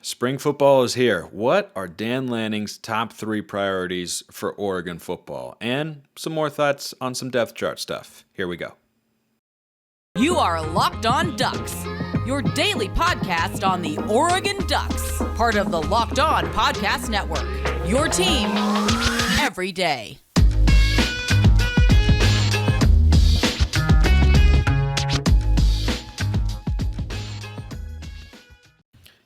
Spring football is here. What are Dan Lanning's top 3 priorities for Oregon football? And some more thoughts on some depth chart stuff. Here we go. You are Locked On Ducks, your daily podcast on the Oregon Ducks, part of the Locked On Podcast Network. Your team every day.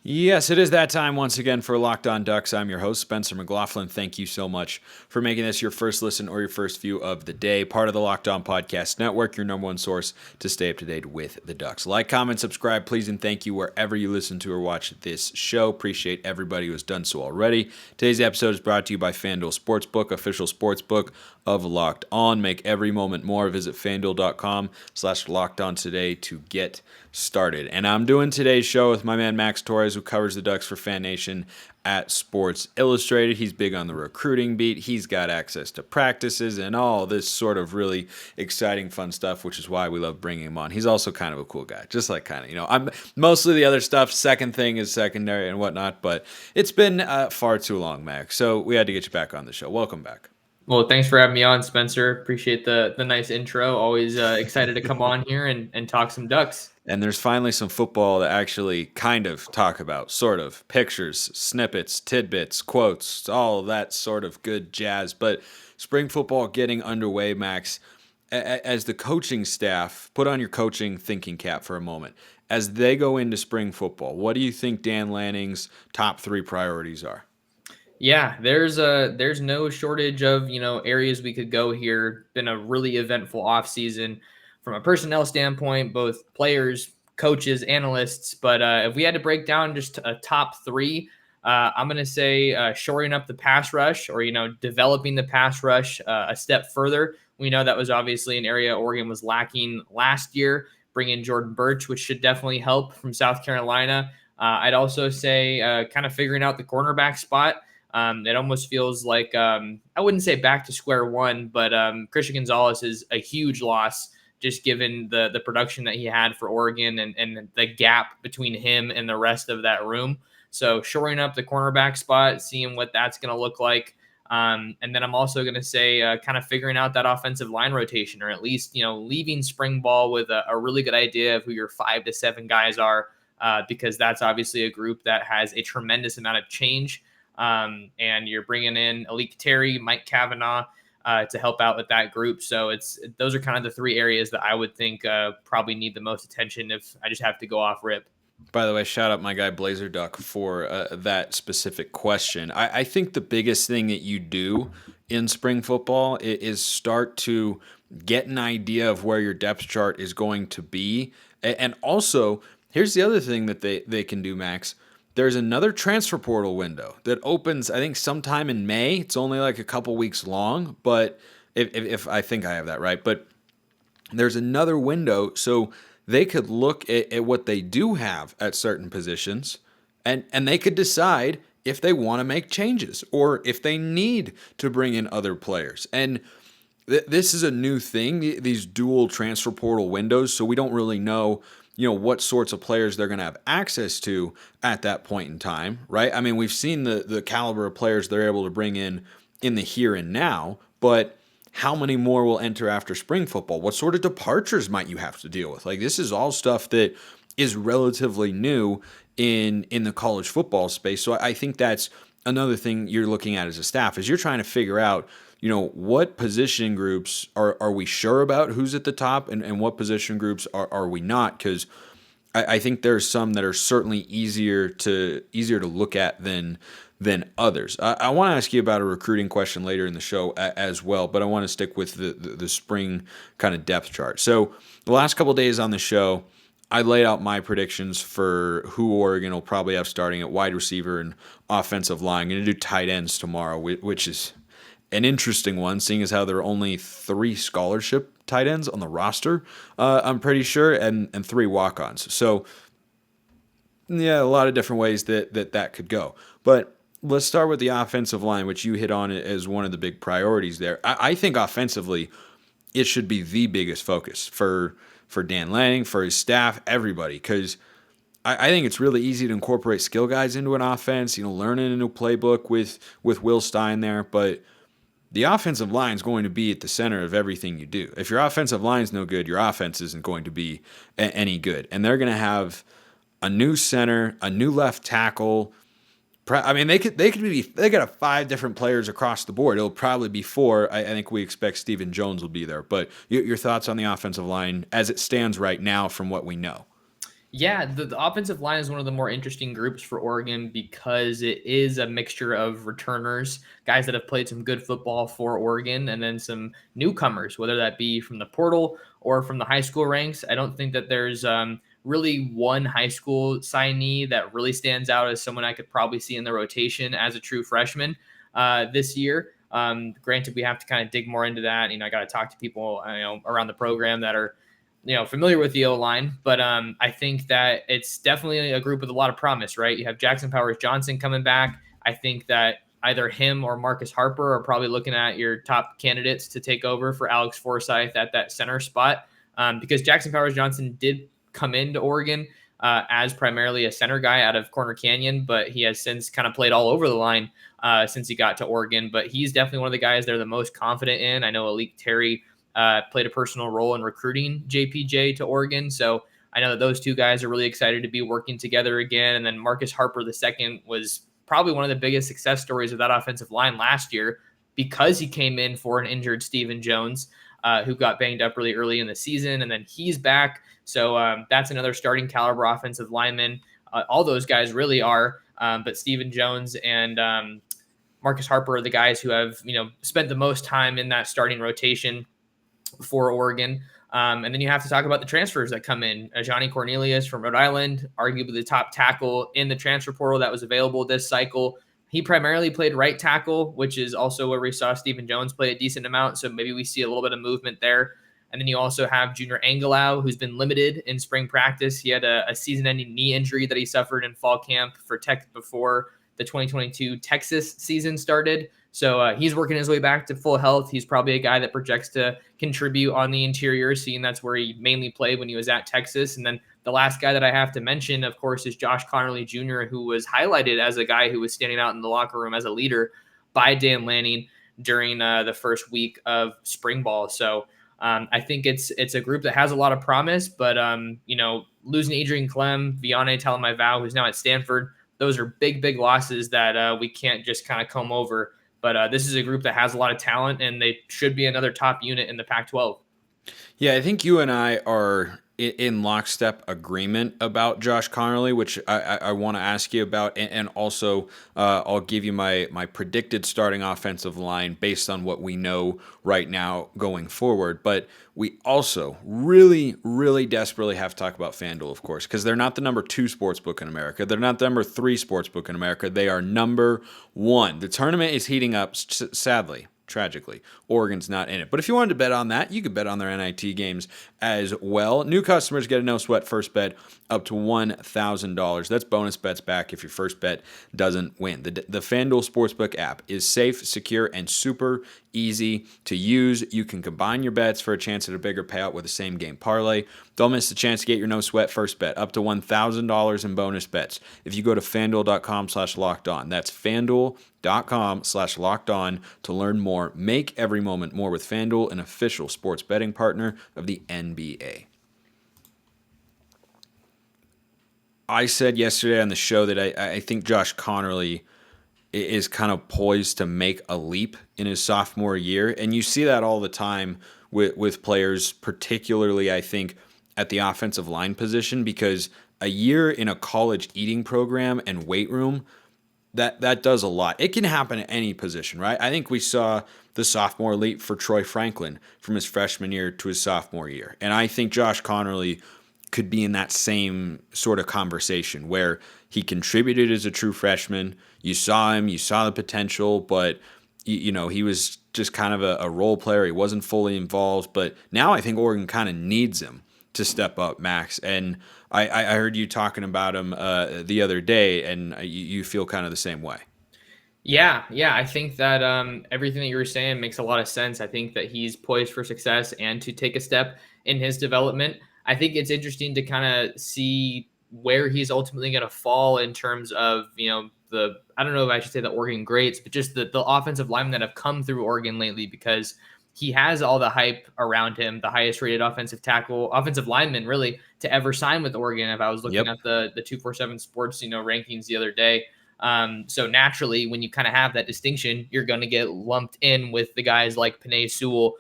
Yes, it is that time once again for Locked On Ducks. I'm your host, Spencer McLaughlin. Thank you so much for making this your first listen or your first view of the day. Part of the Locked On Podcast Network, your number one source to stay up to date with the Ducks. Like, comment, subscribe, please, and thank you wherever you listen to or watch this show. Appreciate everybody who has done so already. Today's episode is brought to you by FanDuel Sportsbook, official sportsbook of Locked On. Make every moment more. Visit FanDuel.com/LockedOn today to get started. And I'm doing today's show with my man Max Torres, who covers the Ducks for Fan Nation at Sports Illustrated. He's big on the recruiting beat. He's got access to practices and all this sort of really exciting, fun stuff, which is why we love bringing him on. He's also kind of a cool guy, just like I'm mostly the other stuff. Second thing is secondary and whatnot, but it's been far too long, Max. So we had to get you back on the show. Welcome back. Well, thanks for having me on, Spencer. Appreciate the nice intro. Always excited to come on here and talk some Ducks. And there's finally some football to actually kind of talk about, sort of. Pictures, snippets, tidbits, quotes, all that sort of good jazz. But spring football getting underway, Max. As the coaching staff, put on your coaching thinking cap for a moment. As they go into spring football, what do you think Dan Lanning's top 3 priorities are? Yeah, there's no shortage of, areas we could go here. Been a really eventful offseason from a personnel standpoint, both players, coaches, analysts. But if we had to break down just a top 3, I'm going to say shoring up the pass rush or, developing the pass rush a step further. We know that was obviously an area Oregon was lacking last year. Bring in Jordan Birch, which should definitely help from South Carolina. I'd also say kind of figuring out the cornerback spot. It almost feels like, I wouldn't say back to square one, but Christian Gonzalez is a huge loss, just given the production that he had for Oregon and the gap between him and the rest of that room. So shoring up the cornerback spot, seeing what that's going to look like. And then I'm also going to say kind of figuring out that offensive line rotation, or at least, leaving spring ball with a really good idea of who your 5 to 7 guys are, because that's obviously a group that has a tremendous amount of change. And you're bringing in Alik Terry, Mike Kavanaugh to help out with that group. So those are kind of the 3 areas that I would think probably need the most attention if I just have to go off rip. By the way, shout out my guy Blazer Duck for that specific question. I think the biggest thing that you do in spring football is start to get an idea of where your depth chart is going to be. And also, here's the other thing that they can do, Max. There's another transfer portal window that opens, I think, sometime in May. It's only like a couple weeks long, but if I think I have that right. But there's another window, so they could look at what they do have at certain positions, and they could decide if they want to make changes or if they need to bring in other players. And this is a new thing, these dual transfer portal windows, so we don't really know what sorts of players they're going to have access to at that point in time, right? I mean, we've seen the caliber of players they're able to bring in the here and now, but how many more will enter after spring football? What sort of departures might you have to deal with? Like, this is all stuff that is relatively new in the college football space. So I think that's another thing you're looking at as a staff, is you're trying to figure out what position groups are we sure about who's at the top, and what position groups are we not? Because I think there's some that are certainly easier to look at than others. I want to ask you about a recruiting question later in the show as well, but I want to stick with the spring kind of depth chart. So the last couple of days on the show, I laid out my predictions for who Oregon will probably have starting at wide receiver and offensive line. I'm going to do tight ends tomorrow, which is an interesting one, seeing as how there are only 3 scholarship tight ends on the roster, I'm pretty sure, and 3 walk-ons. So, yeah, a lot of different ways that could go. But let's start with the offensive line, which you hit on as one of the big priorities there. I think offensively, it should be the biggest focus for Dan Lanning, for his staff, everybody, because I think it's really easy to incorporate skill guys into an offense, learning a new playbook with Will Stein there, but the offensive line is going to be at the center of everything you do. If your offensive line is no good, your offense isn't going to be any good. And they're going to have a new center, a new left tackle. I mean, they got 5 different players across the board. It'll probably be 4. I think we expect Stephen Jones will be there. But your thoughts on the offensive line as it stands right now from what we know? Yeah, the offensive line is one of the more interesting groups for Oregon because it is a mixture of returners, guys that have played some good football for Oregon, and then some newcomers, whether that be from the portal or from the high school ranks. I don't think that there's really one high school signee that really stands out as someone I could probably see in the rotation as a true freshman this year. Granted, we have to kind of dig more into that. I got to talk to people around the program that are familiar with the O-line, but I think that it's definitely a group with a lot of promise, right? You have Jackson Powers Johnson coming back. I think that either him or Marcus Harper are probably looking at your top candidates to take over for Alex Forsyth at that center spot, because Jackson Powers Johnson did come into Oregon as primarily a center guy out of Corner Canyon, but he has since kind of played all over the line since he got to Oregon. But he's definitely one of the guys they're the most confident in. I know Alik Terry played a personal role in recruiting JPJ to Oregon. So I know that those two guys are really excited to be working together again. And then Marcus Harper II was probably one of the biggest success stories of that offensive line last year because he came in for an injured Stephen Jones, who got banged up really early in the season. And then he's back. So that's another starting caliber offensive lineman. All those guys really are. But Stephen Jones and Marcus Harper are the guys who have, spent the most time in that starting rotation for Oregon. And then you have to talk about the transfers that come in. Johnny Cornelius from Rhode Island, arguably the top tackle in the transfer portal that was available this cycle. He primarily played right tackle, which is also where we saw Stephen Jones play a decent amount. So maybe we see a little bit of movement there. And then you also have Junior Angelau, who's been limited in spring practice. He had a season-ending knee injury that he suffered in fall camp for Tech before the 2022 Texas season started. So he's working his way back to full health. He's probably a guy that projects to contribute on the interior, seeing that's where he mainly played when he was at Texas. And then the last guy that I have to mention, of course, is Josh Conerly Jr., who was highlighted as a guy who was standing out in the locker room as a leader by Dan Lanning during the first week of spring ball. So I think it's a group that has a lot of promise, but losing Adrian Clem, Vianney Talamaiva, who's now at Stanford, those are big losses that we can't just kind of comb over. But this is a group that has a lot of talent, and they should be another top unit in the Pac-12. Yeah, I think you and I are in lockstep agreement about Josh Conerly, which I want to ask you about, and also I'll give you my predicted starting offensive line based on what we know right now going forward. But we also really, really desperately have to talk about FanDuel, of course, because they're not the number 2 sportsbook in America. They're not the number 3 sportsbook in America. They are number 1. The tournament is heating up, sadly. Tragically, Oregon's not in it. But if you wanted to bet on that, you could bet on their NIT games as well. New customers get a no-sweat first bet up to $1,000. That's bonus bets back if your first bet doesn't win. The FanDuel Sportsbook app is safe, secure, and super easy to use. You can combine your bets for a chance at a bigger payout with a same-game parlay. Don't miss the chance to get your no-sweat first bet up to $1,000 in bonus bets if you go to FanDuel.com/lockedon. That's FanDuel.com/lockedon to learn more. Make every moment more with FanDuel, an official sports betting partner of the NBA. I said yesterday on the show that I think Josh Conerly is kind of poised to make a leap in his sophomore year. And you see that all the time with players, particularly, I think, at the offensive line position, because a year in a college eating program and weight room, that does a lot. It can happen at any position, right? I think we saw the sophomore leap for Troy Franklin from his freshman year to his sophomore year. And I think Josh Conerly could be in that same sort of conversation where he contributed as a true freshman. You saw him, you saw the potential, but he was just kind of a role player. He wasn't fully involved, but now I think Oregon kind of needs him to step up, Max. And I heard you talking about him the other day, and you feel kind of the same way. Yeah. I think that everything that you were saying makes a lot of sense. I think that he's poised for success and to take a step in his development. I think it's interesting to kind of see where he's ultimately going to fall in terms of, I don't know if I should say the Oregon greats, but just the offensive linemen that have come through Oregon lately, because he has all the hype around him, the highest rated offensive lineman really to ever sign with Oregon. If I was looking at the 247 Sports, rankings the other day. So naturally, when you kind of have that distinction, you're going to get lumped in with the guys like Penei Sewell,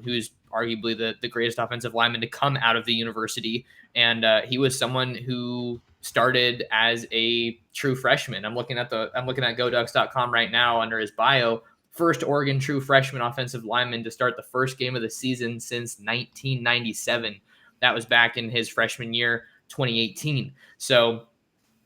who's arguably the greatest offensive lineman to come out of the university. And he was someone who started as a true freshman. I'm looking at GoDucks.com right now under his bio. First Oregon true freshman offensive lineman to start the first game of the season since 1997. That was back in his freshman year, 2018. So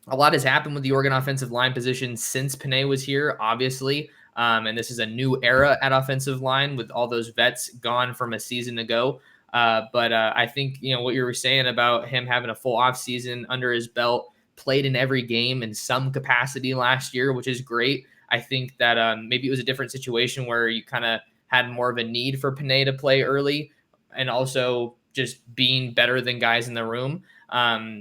a lot has happened with the Oregon offensive line position since Penei was here, obviously. And this is a new era at offensive line with all those vets gone from a season ago. But I think, what you were saying about him having a full off season under his belt, played in every game in some capacity last year, which is great. I think that maybe it was a different situation where you kind of had more of a need for Penei to play early and also just being better than guys in the room.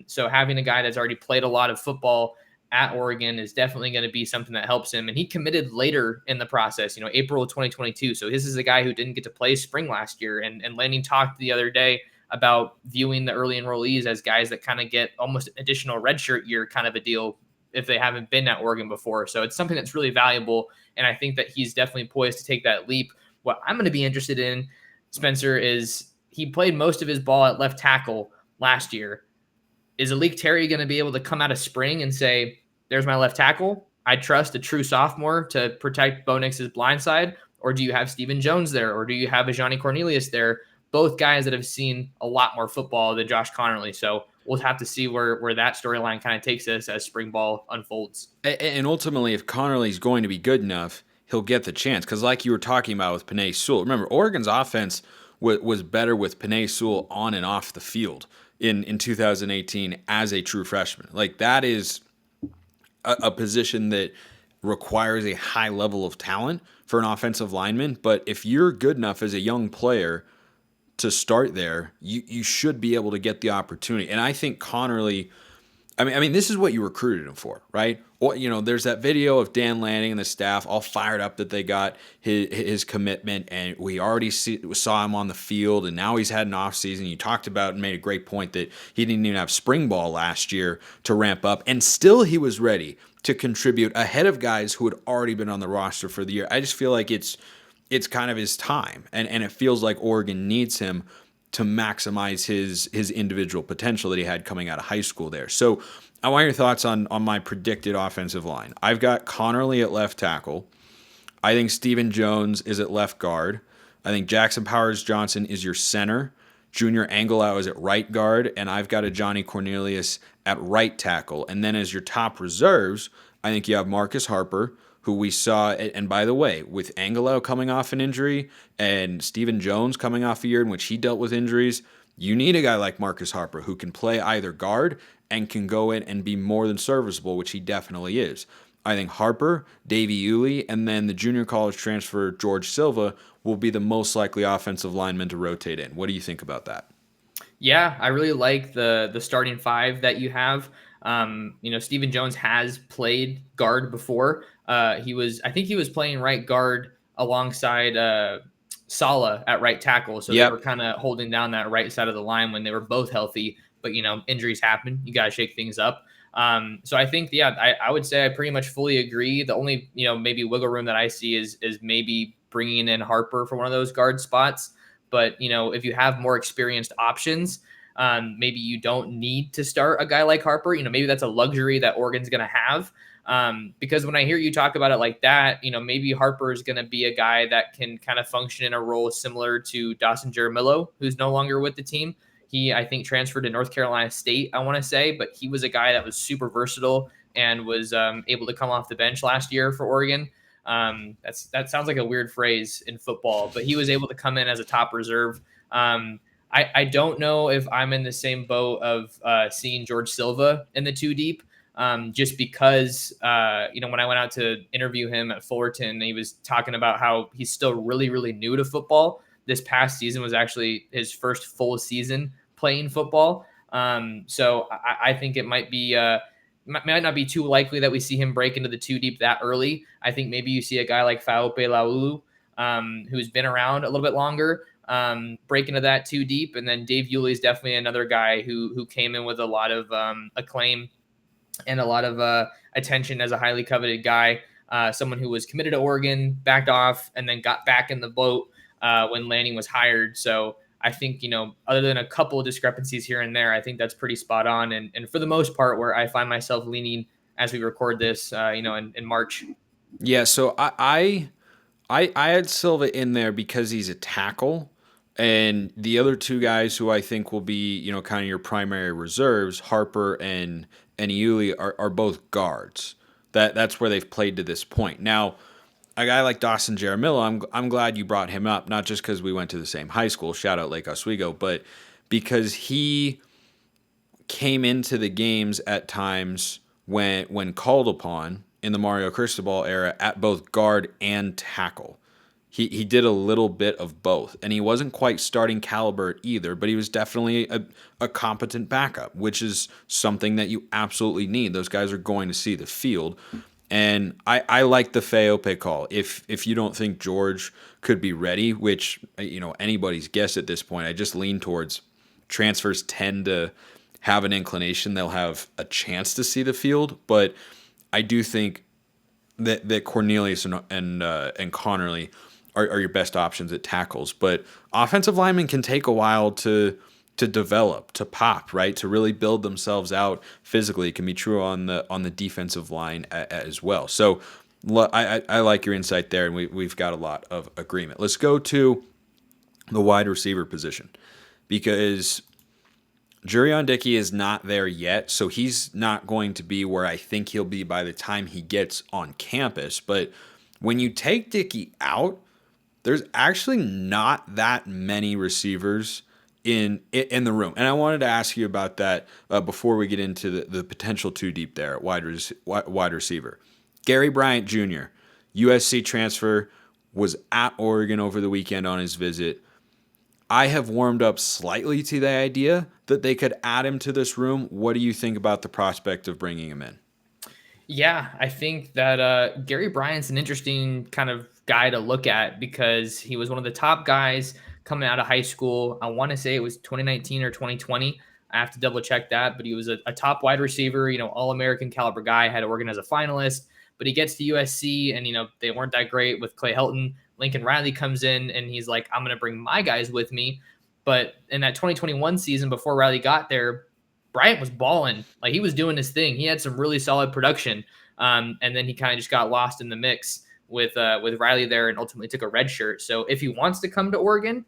So having a guy that's already played a lot of football at Oregon is definitely going to be something that helps him. And he committed later in the process, April of 2022. So this is a guy who didn't get to play spring last year. And Lanning talked the other day about viewing the early enrollees as guys that kind of get almost additional redshirt year kind of a deal if they haven't been at Oregon before. So it's something that's really valuable. And I think that he's definitely poised to take that leap. What I'm going to be interested in, Spencer, is he played most of his ball at left tackle last year. Is Alik Terry going to be able to come out of spring and say, there's my left tackle, I trust a true sophomore to protect Bo Nix's blind side? Or do you have Stephen Jones there? Or do you have a Johnny Cornelius there? Both guys that have seen a lot more football than Josh Conerly. So we'll have to see where that storyline kind of takes us as spring ball unfolds. And ultimately, if Connerly's going to be good enough, he'll get the chance. Because like you were talking about with Penei Sewell, remember, Oregon's offense was better with Penei Sewell on and off the field in 2018 as a true freshman. Like, that is a position that requires a high level of talent for an offensive lineman. But if you're good enough as a young player to start there, you should be able to get the opportunity. And I think Conerly, I mean, this is what you recruited him for, right? Or, there's that video of Dan Lanning and the staff all fired up that they got his commitment, and we already saw him on the field, and now he's had an offseason. You talked about and made a great point that he didn't even have spring ball last year to ramp up, and still he was ready to contribute ahead of guys who had already been on the roster for the year. I just feel like it's kind of his time, and it feels like Oregon needs him to maximize his individual potential that he had coming out of high school there. So I want your thoughts on my predicted offensive line. I've got Conerly at left tackle. I think Stephen Jones is at left guard. I think Jackson Powers Johnson is your center. Junior Angelau is at right guard, and I've got a Johnny Cornelius at right tackle. And then as your top reserves, I think you have Marcus Harper, who we saw, and by the way, with Angelau coming off an injury and Stephen Jones coming off a year in which he dealt with injuries, you need a guy like Marcus Harper who can play either guard and can go in and be more than serviceable, which he definitely is. I think Harper, Davey Uli, and then the junior college transfer George Silva will be the most likely offensive lineman to rotate in. What do you think about that? Yeah, I really like the starting five that you have. Stephen Jones has played guard before. I think he was playing right guard alongside Sala at right tackle. So They were kind of holding down that right side of the line when they were both healthy. But, injuries happen. You got to shake things up. So I think, I would say I pretty much fully agree. The only, maybe wiggle room that I see is maybe bringing in Harper for one of those guard spots. But, if you have more experienced options, maybe you don't need to start a guy like Harper. Maybe that's a luxury that Oregon's going to have. Because when I hear you talk about it like that, maybe Harper is going to be a guy that can kind of function in a role similar to Dawson Jaramillo, who's no longer with the team. He, I think, transferred to North Carolina State, I want to say, but he was a guy that was super versatile and was able to come off the bench last year for Oregon. That sounds like a weird phrase in football, but he was able to come in as a top reserve. I don't know if I'm in the same boat of seeing George Silva in the two deep, just because, when I went out to interview him at Fullerton, he was talking about how he's still really, really new to football. This past season was actually his first full season playing football. So I think it might not be too likely that we see him break into the two deep that early. I think maybe you see a guy like Faupe Laulu, who's been around a little bit longer, break into that two deep. And then Dave Yulee is definitely another guy who came in with a lot of acclaim and a lot of attention as a highly coveted guy. Someone who was committed to Oregon, backed off, and then got back in the boat when Lanning was hired. So I think, other than a couple of discrepancies here and there, I think that's pretty spot on. And for the most part, where I find myself leaning as we record this, in March. Yeah, so I had Silva in there because he's a tackle, and the other two guys who I think will be, kind of your primary reserves, Harper and Iuli, are both guards. That's where they've played to this point. Now, a guy like Dawson Jaramillo, I'm glad you brought him up, not just because we went to the same high school, shout out Lake Oswego, but because he came into the games at times when called upon in the Mario Cristobal era at both guard and tackle. He did a little bit of both, and he wasn't quite starting caliber either, but he was definitely a competent backup, which is something that you absolutely need. Those guys are going to see the field, and I like the Faupe call. If you don't think George could be ready, which anybody's guess at this point, I just lean towards transfers tend to have an inclination they'll have a chance to see the field, but I do think that Cornelius and Conerly are your best options at tackles. But offensive linemen can take a while to develop, to pop, right? To really build themselves out physically. It can be true on the defensive line as well. So I like your insight there, and we've got a lot of agreement. Let's go to the wide receiver position, because Jurion Dickey is not there yet, so he's not going to be where I think he'll be by the time he gets on campus. But when you take Dickey out, there's actually not that many receivers in the room. And I wanted to ask you about that before we get into the potential two deep there at wide receiver. Gary Bryant Jr., USC transfer, was at Oregon over the weekend on his visit. I have warmed up slightly to the idea that they could add him to this room. What do you think about the prospect of bringing him in? Yeah, I think that Gary Bryant's an interesting kind of guy to look at because he was one of the top guys coming out of high school. I want to say it was 2019 or 2020. I have to double check that, but he was a top wide receiver, all-American caliber guy, had Oregon as a finalist, but he gets to USC and, they weren't that great with Clay Helton. Lincoln Riley comes in and he's like, I'm going to bring my guys with me. But in that 2021 season before Riley got there, Bryant was balling. Like, he was doing his thing. He had some really solid production. And then he kind of just got lost in the mix with Riley there and ultimately took a red shirt. So if he wants to come to Oregon,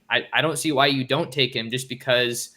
I don't see why you don't take him, just because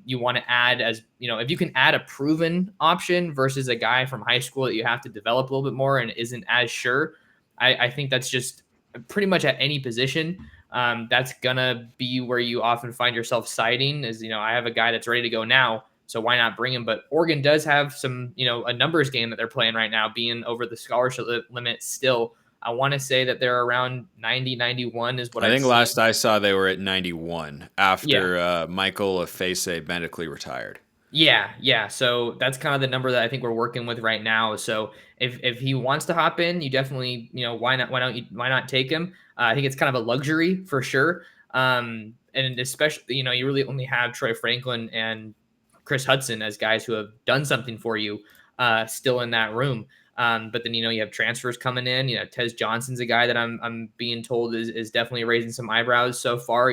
you want to add, as if you can add a proven option versus a guy from high school that you have to develop a little bit more and isn't as sure. I think that's just pretty much at any position. That's gonna be where you often find yourself siding is, I have a guy that's ready to go now, so why not bring him? But Oregon does have some, a numbers game that they're playing right now, being over the scholarship limit still. I want to say that they're around 90, 91 is what I think. Last I saw they were at 91 after Michael Efese medically retired. Yeah. So that's kind of the number that I think we're working with right now. So if he wants to hop in, you definitely, why not take him? I think it's kind of a luxury for sure. And especially, you really only have Troy Franklin and Chris Hudson as guys who have done something for you still in that room. But then, you have transfers coming in. Tess Johnson's a guy that I'm being told is definitely raising some eyebrows so far.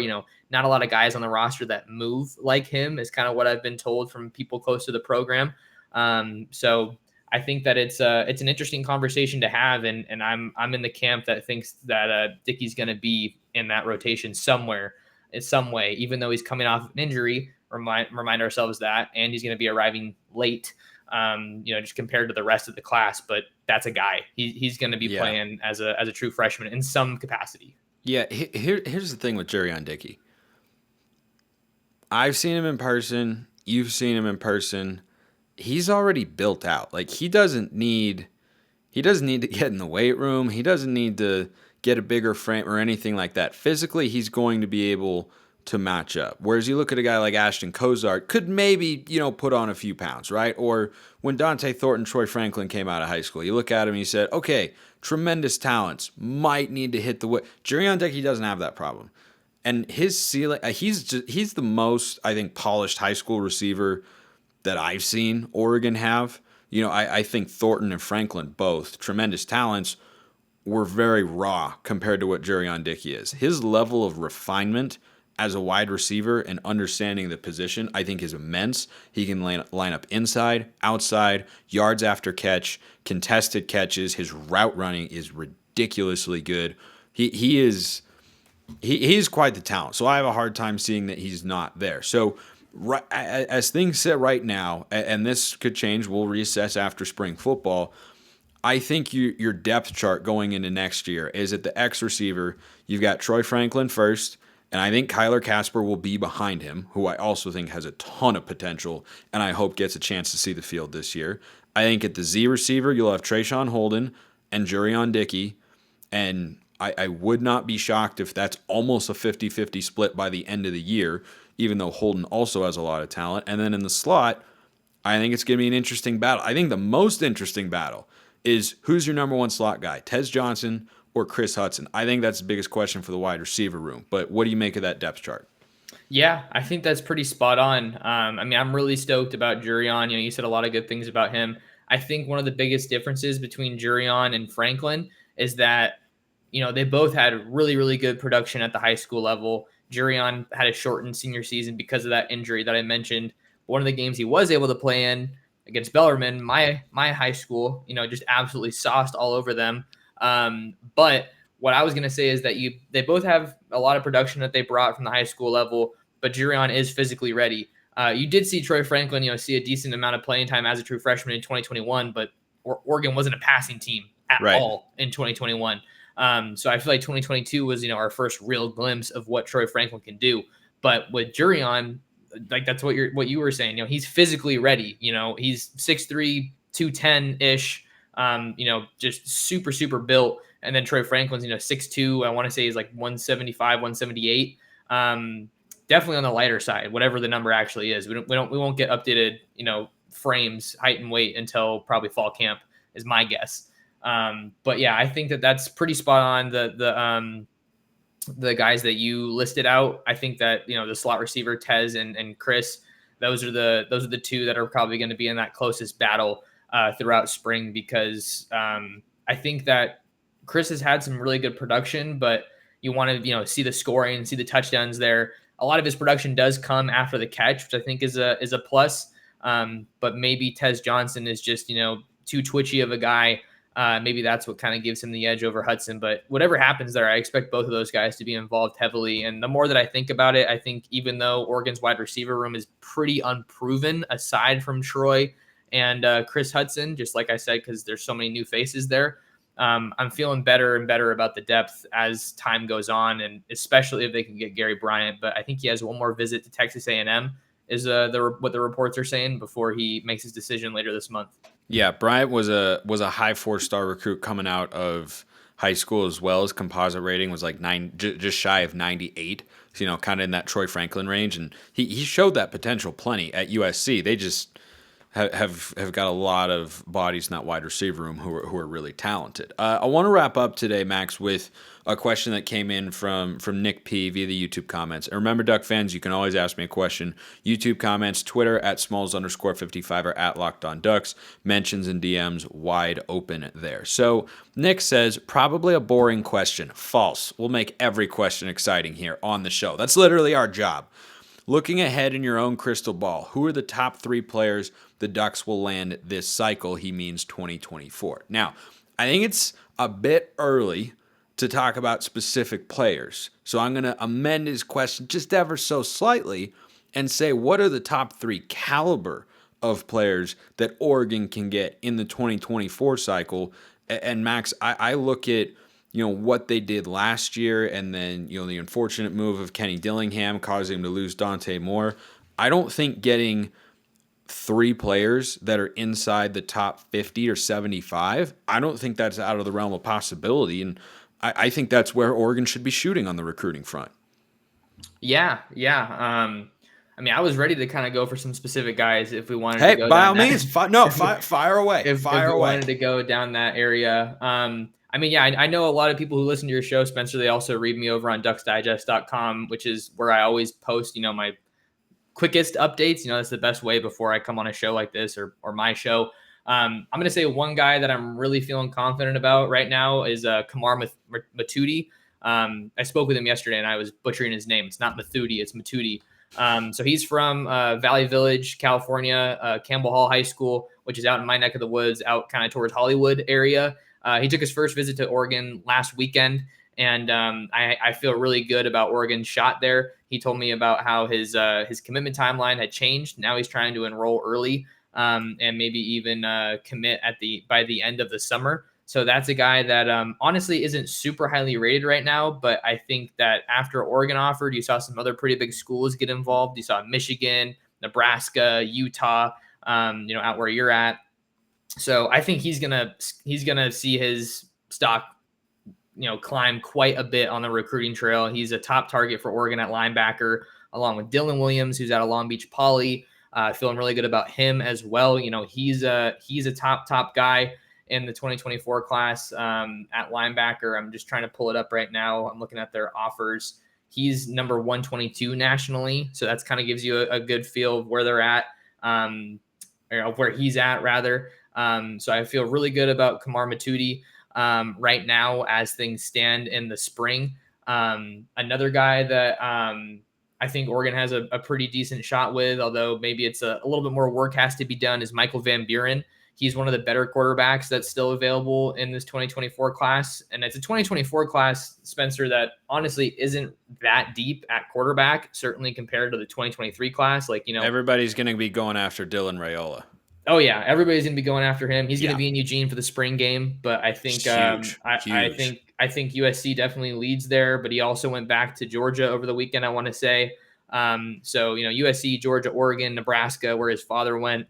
Not a lot of guys on the roster that move like him is kind of what I've been told from people close to the program. So I think that it's an interesting conversation to have, and I'm in the camp that thinks that Dickey's going to be in that rotation somewhere in some way, even though he's coming off an injury. Remind ourselves that, and he's going to be arriving late. Just compared to the rest of the class, but that's a guy. He's going to be playing as a true freshman in some capacity. Yeah, here's the thing with Jurion Dickey. I've seen him in person. You've seen him in person. He's already built out. Like, he doesn't need to get in the weight room. He doesn't need to get a bigger frame or anything like that. Physically, he's going to be able to match up. Whereas you look at a guy like Ashton Kozart, could maybe, put on a few pounds, right? Or when Dante Thornton, Troy Franklin came out of high school, you look at him and you said, okay, tremendous talents, might need to hit the weight. Jurion Dickey doesn't have that problem. And his ceiling, he's the most, I think, polished high school receiver that I've seen Oregon have. I think Thornton and Franklin, both tremendous talents, were very raw compared to what Jurion Dickey is. His level of refinement as a wide receiver and understanding the position, I think, is immense. He can line up inside, outside, yards after catch, contested catches. His route running is ridiculously good. He's quite the talent. So I have a hard time seeing that he's not there. So as things sit right now, and this could change, we'll reassess after spring football, I think your depth chart going into next year is at the X receiver, you've got Troy Franklin first, and I think Kyler Casper will be behind him, who I also think has a ton of potential, and I hope gets a chance to see the field this year. I think at the Z receiver, you'll have Trayshawn Holden and Jurion Dickey, and I would not be shocked if that's almost a 50-50 split by the end of the year, even though Holden also has a lot of talent. And then in the slot, I think it's going to be an interesting battle. I think the most interesting battle is who's your number one slot guy, Tez Johnson or Chris Hudson? I think that's the biggest question for the wide receiver room. But what do you make of that depth chart? Yeah, I think that's pretty spot on. I'm really stoked about Jurion. You said a lot of good things about him. I think one of the biggest differences between Jurion and Franklin is that, they both had really, really good production at the high school level. Jurion had a shortened senior season because of that injury that I mentioned. One of the games he was able to play in against Bellarmine, my high school, just absolutely sauced all over them. But what I was going to say is that they both have a lot of production that they brought from the high school level, but Jurion is physically ready. You did see Troy Franklin, see a decent amount of playing time as a true freshman in 2021, but Oregon wasn't a passing team at all in 2021. So I feel like 2022 was, our first real glimpse of what Troy Franklin can do. But with Jurion, like that's what you were saying, he's physically ready. He's 6'3", 210-ish, just super, super built. And then Troy Franklin's, 6'2", I want to say he's like 175, 178. Definitely on the lighter side, whatever the number actually is. We won't get updated, frames, height and weight until probably fall camp is my guess. But yeah, I think that's pretty spot on. The guys that you listed out, I think that, the slot receiver, Tez and Chris, those are the two that are probably going to be in that closest battle throughout spring, because I think that Chris has had some really good production, but you want to, see the scoring, see the touchdowns there. A lot of his production does come after the catch, which I think is a plus. But maybe Tez Johnson is just, too twitchy of a guy. Maybe that's what kind of gives him the edge over Hudson. But whatever happens there, I expect both of those guys to be involved heavily. And the more that I think about it, I think even though Oregon's wide receiver room is pretty unproven, aside from Troy and Chris Hudson, just like I said, because there's so many new faces there, I'm feeling better and better about the depth as time goes on, and especially if they can get Gary Bryant. But I think he has one more visit to Texas A&M, is what the reports are saying, before he makes his decision later this month. Yeah, Bryant was a high 4-star recruit coming out of high school as well. His composite rating was like just shy of 98. So, kind of in that Troy Franklin range, and he showed that potential plenty at USC. They just have got a lot of bodies in that wide receiver room who are really talented. I want to wrap up today, Max, with a question that came in from Nick P via the YouTube comments. And remember, Duck fans, you can always ask me a question. YouTube comments, Twitter at Smalls_55 or at Locked On Ducks. Mentions and DMs wide open there. So Nick says, probably a boring question. False. We'll make every question exciting here on the show. That's literally our job. Looking ahead in your own crystal ball, who are the top 3 players the Ducks will land this cycle? He means 2024. Now, I think it's a bit early to talk about specific players, so I'm going to amend his question just ever so slightly and say, what are the top 3 caliber of players that Oregon can get in the 2024 cycle? And Max, I look at what they did last year, and then, the unfortunate move of Kenny Dillingham causing him to lose Dante Moore. I don't think getting 3 players that are inside the top 50 or 75, I don't think that's out of the realm of possibility. And I think that's where Oregon should be shooting on the recruiting front. Yeah, yeah. I mean, I was ready to kind of go for some specific guys if we wanted to Hey, go by down all that. means, fire away, If fire we away. wanted to go down that area. I mean, yeah, I know a lot of people who listen to your show, Spencer. They also read me over on ducksdigest.com, which is where I always post, my quickest updates. That's the best way before I come on a show like this or my show. I'm going to say one guy that I'm really feeling confident about right now is Kamar Matudi. I spoke with him yesterday and I was butchering his name. It's not Mathudi, it's Matudi. So he's from Valley Village, California, Campbell Hall High School, which is out in my neck of the woods, out kind of towards Hollywood area. He took his first visit to Oregon last weekend, and I feel really good about Oregon's shot there. He told me about how his commitment timeline had changed. Now he's trying to enroll early, and maybe even commit by the end of the summer. So that's a guy that honestly isn't super highly rated right now, but I think that after Oregon offered, you saw some other pretty big schools get involved. You saw Michigan, Nebraska, Utah, out where you're at. So I think he's gonna see his stock, climb quite a bit on the recruiting trail. He's a top target for Oregon at linebacker, along with Dylan Williams, who's out of Long Beach Poly. Feeling really good about him as well. He's a top guy in the 2024 class at linebacker. I'm just trying to pull it up right now. I'm looking at their offers. He's number 122 nationally, so that's kind of gives you a good feel of where they're at, where he's at rather. So I feel really good about Kamar Matudi right now as things stand in the spring. Another guy that I think Oregon has a pretty decent shot with, although maybe it's a little bit more work has to be done, is Michael Van Buren. He's one of the better quarterbacks that's still available in this 2024 class. And it's a 2024 class, Spencer, that honestly isn't that deep at quarterback, certainly compared to the 2023 class. Everybody's going to be going after Dylan Raiola. Oh yeah, everybody's gonna be going after him. He's gonna be in Eugene for the spring game, but I think Huge. I think USC definitely leads there. But he also went back to Georgia over the weekend, I want to say. So USC, Georgia, Oregon, Nebraska, where his father went.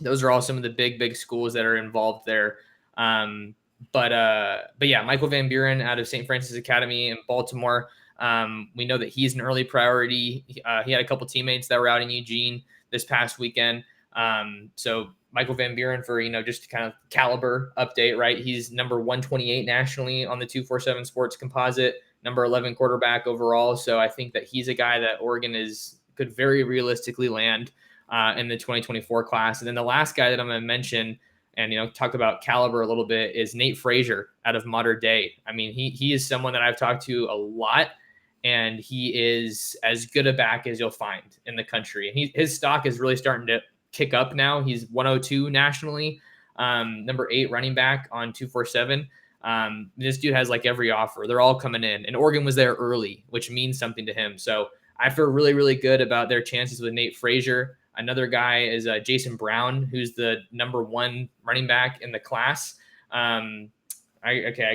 Those are all some of the big schools that are involved there. But yeah, Michael Van Buren out of St. Francis Academy in Baltimore. We know that he's an early priority. He had a couple teammates that were out in Eugene this past weekend. So Michael Van Buren, for, just to kind of caliber update, right? He's number 128 nationally on the 247 Sports Composite, number 11 quarterback overall. So I think that he's a guy that Oregon could very realistically land in the 2024 class. And then the last guy that I'm going to mention and, talk about caliber a little bit is Nate Frazier out of Mater Dei. I mean, he is someone that I've talked to a lot, and he is as good a back as you'll find in the country. And his stock is really starting to kick up now. He's 102 nationally, number 8 running back on 247. This dude has every offer. They're all coming in, and Oregon was there early, which means something to him. So I feel really, really good about their chances with Nate Frazier. Another guy is Jason Brown, who's the number 1 running back in the class. I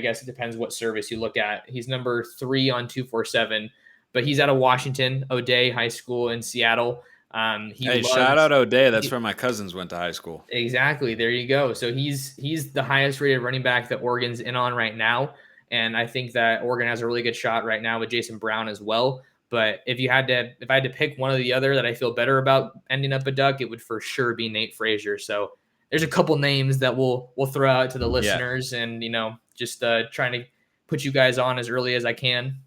guess it depends what service you look at. He's number 3 on 247, but he's out of Washington, O'Dea High School in Seattle. Shout out O'Dea. That's where my cousins went to high school. Exactly. There you go. So he's the highest rated running back that Oregon's in on right now. And I think that Oregon has a really good shot right now with Jason Brown as well. But if I had to pick one or the other that I feel better about ending up a Duck, it would for sure be Nate Frazier. So there's a couple names that we'll throw out to the listeners, and just trying to put you guys on as early as I can.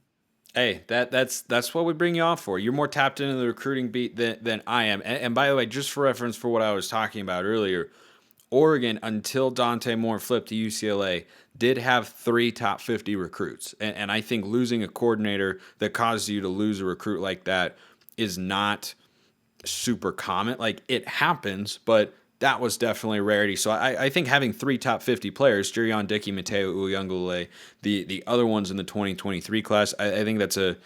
Hey, that's what we bring you on for. You're more tapped into the recruiting beat than I am. And by the way, just for reference for what I was talking about earlier, Oregon, until Dante Moore flipped to UCLA, did have 3 top 50 recruits. And I think losing a coordinator that caused you to lose a recruit like that is not super common. It happens, but that was definitely a rarity. So I think having 3 top 50 players, Jurion Dickey, Mateo Uyunglele, the other ones in the 2023 class, I think that's a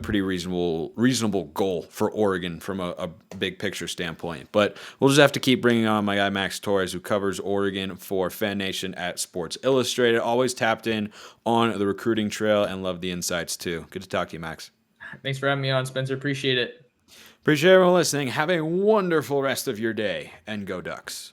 pretty reasonable goal for Oregon from a big picture standpoint. But we'll just have to keep bringing on my guy Max Torres, who covers Oregon for Fan Nation at Sports Illustrated. Always tapped in on the recruiting trail and love the insights too. Good to talk to you, Max. Thanks for having me on, Spencer. Appreciate it. Appreciate everyone listening. Have a wonderful rest of your day, and go Ducks.